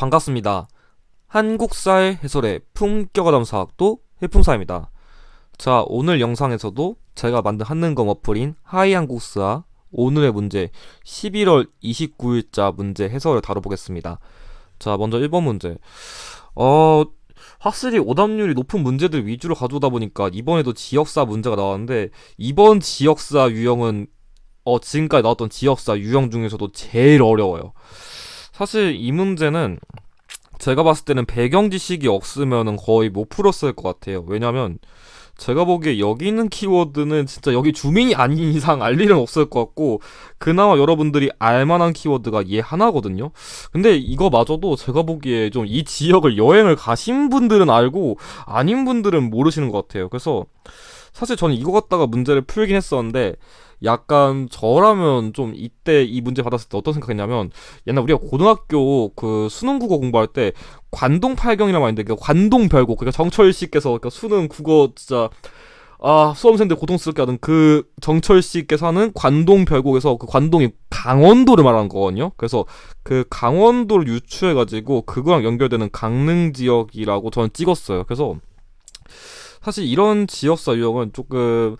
반갑습니다. 한국사의 해설의 품격어담 사학도 해품사입니다. 자, 오늘 영상에서도 제가 만든 한능검 어플인 하이한국사 오늘의 문제 11월 29일자 문제 해설을 다뤄보겠습니다. 자, 먼저 1번 문제. 확실히 오답률이 높은 문제들 위주로 가져오다 보니까 이번에도 지역사 문제가 나왔는데, 이번 지역사 유형은 지금까지 나왔던 지역사 유형 중에서도 제일 어려워요. 사실 이 문제는 제가 봤을 때는 배경 지식이 없으면은 거의 못 풀었을 것 같아요. 왜냐면 제가 보기에 여기 있는 키워드는 진짜 여기 주민이 아닌 이상 알 일은 없을 것 같고, 그나마 여러분들이 알만한 키워드가 얘 하나거든요. 근데 이거마저도 제가 보기에 좀 이 지역을 여행을 가신 분들은 알고 아닌 분들은 모르시는 것 같아요. 그래서 사실 저는 이거 갖다가 문제를 풀긴 했었는데, 약간 저라면 좀 이때 이 문제 받았을 때 어떤 생각했냐면, 옛날 우리가 고등학교 그 수능 국어 공부할 때 관동 팔경이라고 하는데, 그 관동 별곡, 그러니까 정철 씨께서 그 수능 국어 진짜 수험생들 고통스럽게 하던 그 정철 씨께서 하는 관동 별곡에서 그 관동이 강원도를 말하는 거거든요. 그래서 그 강원도를 유추해가지고 그거랑 연결되는 강릉 지역이라고 저는 찍었어요. 그래서 사실 이런 지역사 유형은 조금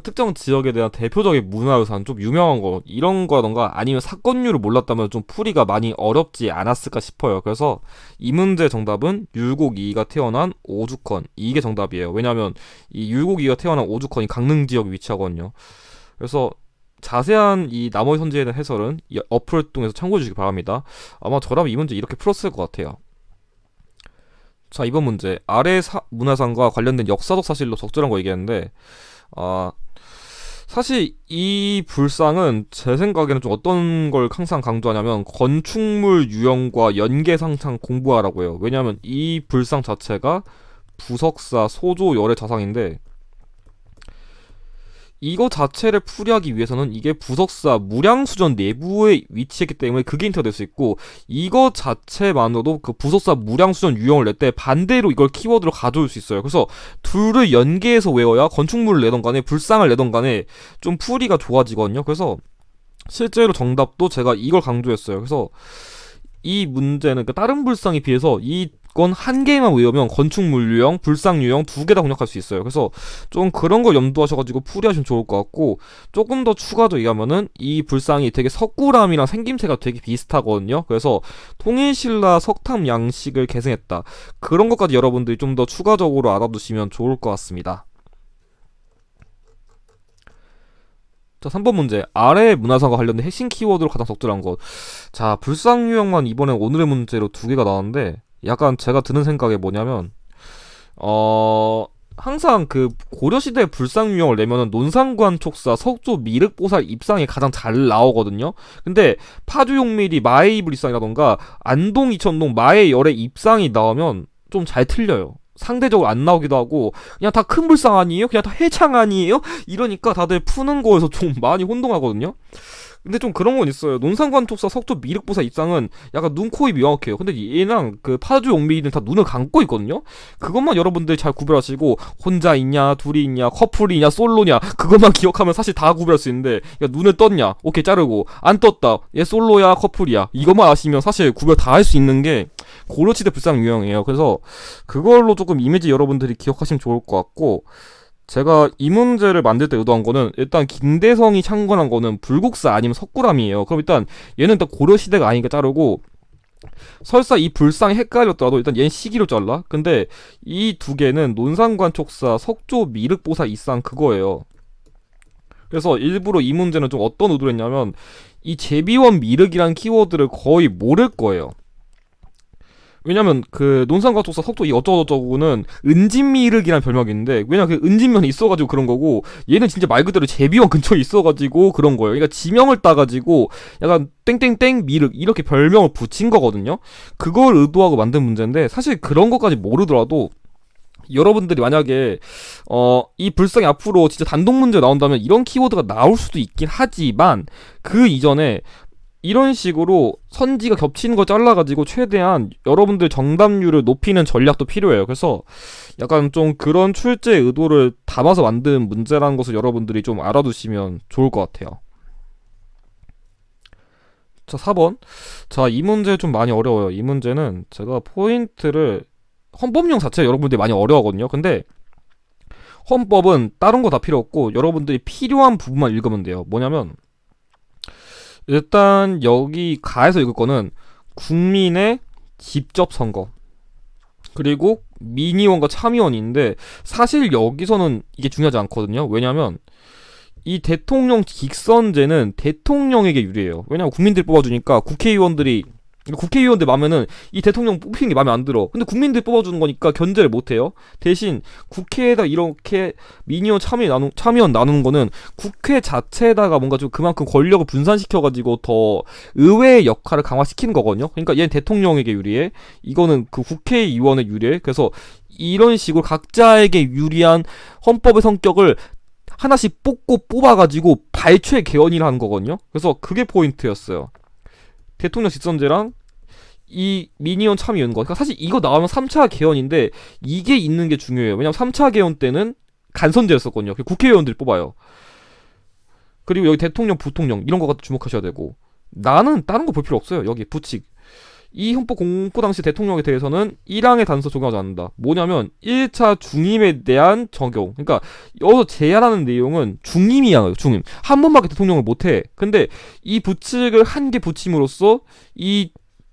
특정 지역에 대한 대표적인 문화유산, 좀 유명한 거 이런 거라던가 아니면 사건류를 몰랐다면 좀 풀이가 많이 어렵지 않았을까 싶어요. 그래서 이 문제 정답은 율곡이가 태어난 오죽헌, 이게 정답이에요. 왜냐면 이 율곡이가 태어난 오죽헌이 강릉 지역에 위치하거든요. 그래서 자세한 이 나머지 선지에 대한 해설은 이 어플을 통해서 참고해 주시기 바랍니다. 아마 저라면 이 문제 이렇게 풀었을 것 같아요. 자, 이번 문제. 아래 문화상과 관련된 역사적 사실로 적절한 거 얘기했는데, 사실 이 불상은 제 생각에는 좀 어떤 걸 항상 강조하냐면 건축물 유형과 연계상상 공부하라고 해요. 왜냐하면 이 불상 자체가 부석사 소조 열의 자상인데, 이거 자체를 풀이하기 위해서는 이게 부석사 무량수전 내부에 위치했기 때문에 그게 힌트가 될 수 있고, 이거 자체만으로도 그 부석사 무량수전 유형을 낼 때 반대로 이걸 키워드로 가져올 수 있어요. 그래서 둘을 연계해서 외워야 건축물을 내던 간에 불상을 내던 간에 좀 풀이가 좋아지거든요. 그래서 실제로 정답도 제가 이걸 강조했어요. 그래서 이 문제는 그 다른 불상에 비해서 이건 한 개만 외우면 건축물 유형, 불상 유형 두 개 다 공략할 수 있어요. 그래서 좀 그런 거 염두하셔가지고 풀이하시면 좋을 것 같고, 조금 더 추가적으로 얘기하면은 이 불상이 되게 석굴암이랑 생김새가 되게 비슷하거든요. 그래서 통일신라 석탑 양식을 계승했다, 그런 것까지 여러분들이 좀 더 추가적으로 알아두시면 좋을 것 같습니다. 자, 3번 문제. 아래 문화상과 관련된 핵심 키워드로 가장 적절한 것. 자, 불상 유형만 이번에 오늘의 문제로 두 개가 나왔는데, 약간 제가 드는 생각이 뭐냐면, 항상 그 고려시대 불상 유형을 내면은 논산관 촉사, 석조 미륵보살 입상이 가장 잘 나오거든요. 근데 파주용밀이 마의 이불 입상이라던가 안동 이천동 마의 열의 입상이 나오면 좀 잘 틀려요. 상대적으로 안 나오기도 하고, 그냥 다 큰 불상 아니에요? 그냥 다 해창 아니에요? 이러니까 다들 푸는 거에서 좀 많이 혼동하거든요. 근데 좀 그런 건 있어요. 논산관 촉사 석조 미륵보살 입상은 약간 눈, 코, 입이 명확해요. 근데 얘랑 그 파주 용미는 다 눈을 감고 있거든요. 그것만 여러분들이 잘 구별하시고, 혼자 있냐, 둘이 있냐, 커플이냐, 솔로냐, 그것만 기억하면 사실 다 구별할 수 있는데, 야, 눈을 떴냐, 오케이 자르고, 안 떴다, 얘 솔로야, 커플이야, 이것만 아시면 사실 구별 다 할 수 있는 게 고려시대 불상 유형이에요. 그래서 그걸로 조금 이미지 여러분들이 기억하시면 좋을 것 같고, 제가 이 문제를 만들 때 의도한 거는, 일단 김대성이 창건한 거는 불국사 아니면 석굴암이에요. 그럼 일단 얘는 일단 고려시대가 아니니까 자르고, 설사 이 불상이 헷갈렸더라도 일단 얘는 시기로 잘라. 근데 이 두 개는 논산관 촉사, 석조 미륵보살 입상 그거예요. 그래서 일부러 이 문제는 좀 어떤 의도를 했냐면, 이 제비원 미륵이란 키워드를 거의 모를 거예요. 왜냐면 그 논산과 촉사 석조 이 어쩌고저쩌고는 은진미륵이라는 별명이 있는데, 왜냐면 그 은진면이 있어가지고 그런 거고, 얘는 진짜 말 그대로 제비원 근처에 있어가지고 그런 거예요. 그러니까 지명을 따가지고 약간 땡땡땡 미륵 이렇게 별명을 붙인 거거든요. 그걸 의도하고 만든 문제인데, 사실 그런 것까지 모르더라도 여러분들이 만약에 이 불상이 앞으로 진짜 단독 문제 나온다면 이런 키워드가 나올 수도 있긴 하지만, 그 이전에 이런 식으로 선지가 겹치는 거 잘라가지고 최대한 여러분들 정답률을 높이는 전략도 필요해요. 그래서 약간 좀 그런 출제 의도를 담아서 만든 문제라는 것을 여러분들이 좀 알아두시면 좋을 것 같아요. 자, 4번. 자, 이 문제 좀 많이 어려워요. 이 문제는 제가 포인트를 헌법용 자체 여러분들이 많이 어려워하거든요. 근데 헌법은 다른 거 다 필요 없고 여러분들이 필요한 부분만 읽으면 돼요. 뭐냐면 일단 여기 가에서 읽을 거는 국민의 직접 선거 그리고 민의원과 참의원인데 사실 여기서는 이게 중요하지 않거든요. 왜냐면 이 대통령 직선제는 대통령에게 유리해요. 왜냐면 국민들이 뽑아주니까 국회의원들 마음에는 이 대통령 뽑히는 게 마음에 안 들어. 근데 국민들이 뽑아주는 거니까 견제를 못해요. 대신 국회에다 이렇게 민의원 참의원 나누는 거는 국회 자체에다가 뭔가 좀 그만큼 권력을 분산시켜가지고 더 의회의 역할을 강화시키는 거거든요. 그러니까 얘는 대통령에게 유리해. 이거는 그 국회의원에 유리해. 그래서 이런 식으로 각자에게 유리한 헌법의 성격을 하나씩 뽑아가지고 발췌 개헌을 하는 거거든요. 그래서 그게 포인트였어요. 대통령 직선제랑 이 미니언 참여연 거. 그러니까 사실 이거 나오면 3차 개헌인데 이게 있는 게 중요해요. 왜냐면 3차 개헌 때는 간선제였었거든요. 국회의원들이 뽑아요. 그리고 여기 대통령, 부통령 이런 거 갖다 주목하셔야 되고 나는 다른 거 볼 필요 없어요. 여기 부칙. 이 헌법 공포 당시 대통령에 대해서는 1항의 단서 적용하지 않는다. 뭐냐면 1차 중임에 대한 적용. 그러니까 여기서 제안하는 내용은 중임이야. 중임. 한 번밖에 대통령을 못해. 근데 이 부칙을 한 개 붙임으로써 이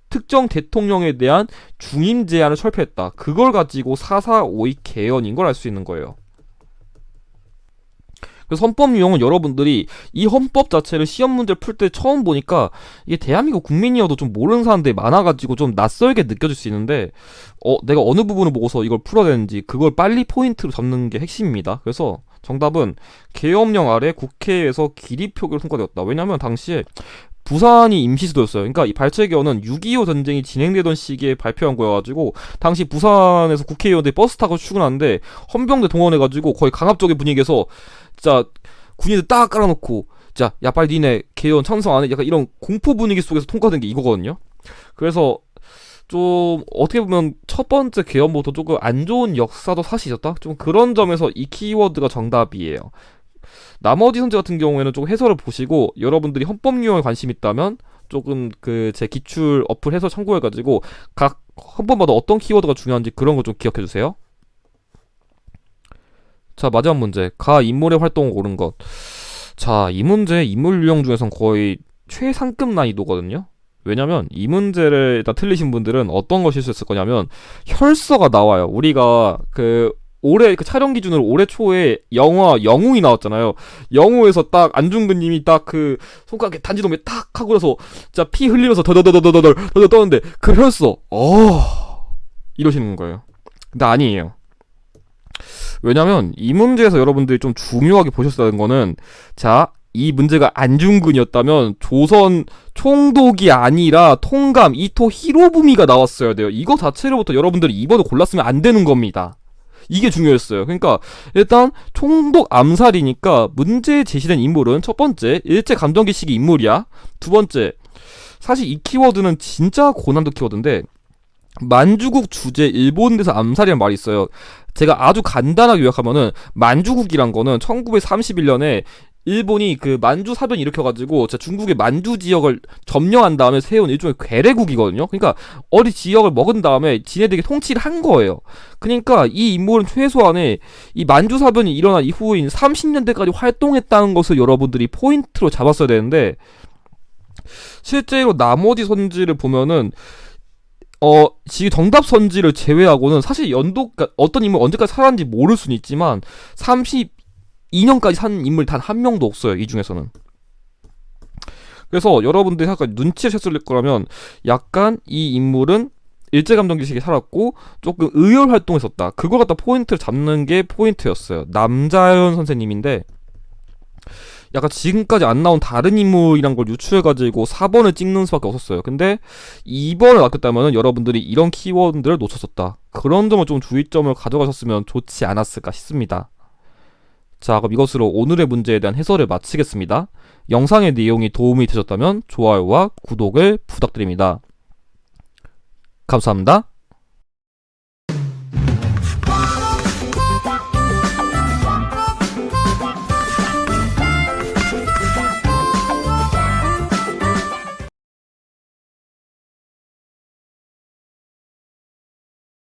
특정 대통령에 대한 중임 제안을 철폐했다. 그걸 가지고 4.4.5의 개헌인 걸 알 수 있는 거예요. 그래서 헌법 유형은 여러분들이 이 헌법 자체를 시험 문제를 풀 때 처음 보니까 이게 대한민국 국민이어도 좀 모르는 사람들이 많아가지고 좀 낯설게 느껴질 수 있는데 내가 어느 부분을 보고서 이걸 풀어야 되는지 그걸 빨리 포인트로 잡는 게 핵심입니다. 그래서 정답은 계엄령 아래 국회에서 기립표결 통과되었다. 왜냐면 당시에 부산이 임시수도였어요. 그러니까 이 발췌개헌은 6.25 전쟁이 진행되던 시기에 발표한 거여가지고 당시 부산에서 국회의원들이 버스 타고 출근하는데 헌병대 동원해가지고 거의 강압적인 분위기에서 진짜 군인들 딱 깔아놓고 자, 야 빨리 니네 개헌 찬성 안 해? 약간 이런 공포 분위기 속에서 통과된 게 이거거든요. 그래서 좀 어떻게 보면 첫 번째 개헌부터 조금 안 좋은 역사도 사실 있었다. 좀 그런 점에서 이 키워드가 정답이에요. 나머지 선제 같은 경우에는 조금 해설을 보시고 여러분들이 헌법 유형에 관심 있다면 조금 그 제 기출 어플 해설 참고해가지고 각 헌법마다 어떤 키워드가 중요한지 그런 거 좀 기억해주세요. 자, 마지막 문제. 가 인물의 활동을 고른 것. 자, 이 문제 인물 유형 중에선 거의 최상급 난이도거든요. 왜냐면 이 문제를 일단 틀리신 분들은 어떤 거 실수했을 거냐면 혈서가 나와요. 우리가 올해 촬영 기준으로 올해 초에 영화 영웅이 나왔잖아요. 영웅에서 딱 안중근님이 딱 손가락에 단지동에 탁 하고 그래서 진짜 피 흘리면서 더더더더더덜 떠는데 그 혈서 이러시는 거예요. 근데 아니에요. 왜냐면 이 문제에서 여러분들이 좀 중요하게 보셨어야 하는 거는 자, 이 문제가 안중근이었다면 조선 총독이 아니라 통감 이토 히로부미가 나왔어야 돼요. 이거 자체로부터 여러분들이 2번을 골랐으면 안 되는 겁니다. 이게 중요했어요. 그러니까 일단 총독 암살이니까 문제에 제시된 인물은 첫 번째 일제감정기시기 인물이야. 두 번째 사실 이 키워드는 진짜 고난도 키워드인데 만주국 주재 일본에서 암살이라는 말이 있어요. 제가 아주 간단하게 요약하면은 만주국이란 거는 1931년에 일본이 만주 사변 일으켜가지고 중국의 만주 지역을 점령한 다음에 세운 일종의 괴뢰국이거든요. 그러니까 어디 지역을 먹은 다음에 지네들에게 통치를 한 거예요. 그러니까 이 인물은 최소한의 이 만주 사변이 일어난 이후인 30년대까지 활동했다는 것을 여러분들이 포인트로 잡았어야 되는데 실제로 나머지 선지를 보면은 지금 정답 선지를 제외하고는 사실 그러니까 어떤 인물 언제까지 살았는지 모를 수는 있지만 32년까지 산 인물이 단 한 명도 없어요. 이 중에서는. 그래서 여러분들이 약간 눈치를 챘을 거라면 약간 이 인물은 일제감정기 시기에 살았고 조금 의열 활동했었다. 그걸 갖다 포인트를 잡는 게 포인트였어요. 남자연 선생님인데 약간 지금까지 안 나온 다른 인물이란 걸 유추해가지고 4번을 찍는 수밖에 없었어요. 근데 2번을 낚였다면 여러분들이 이런 키워드를 놓쳤었다. 그런 점을 좀 주의점을 가져가셨으면 좋지 않았을까 싶습니다. 자, 그럼 이것으로 오늘의 문제에 대한 해설을 마치겠습니다. 영상의 내용이 도움이 되셨다면 좋아요와 구독을 부탁드립니다. 감사합니다.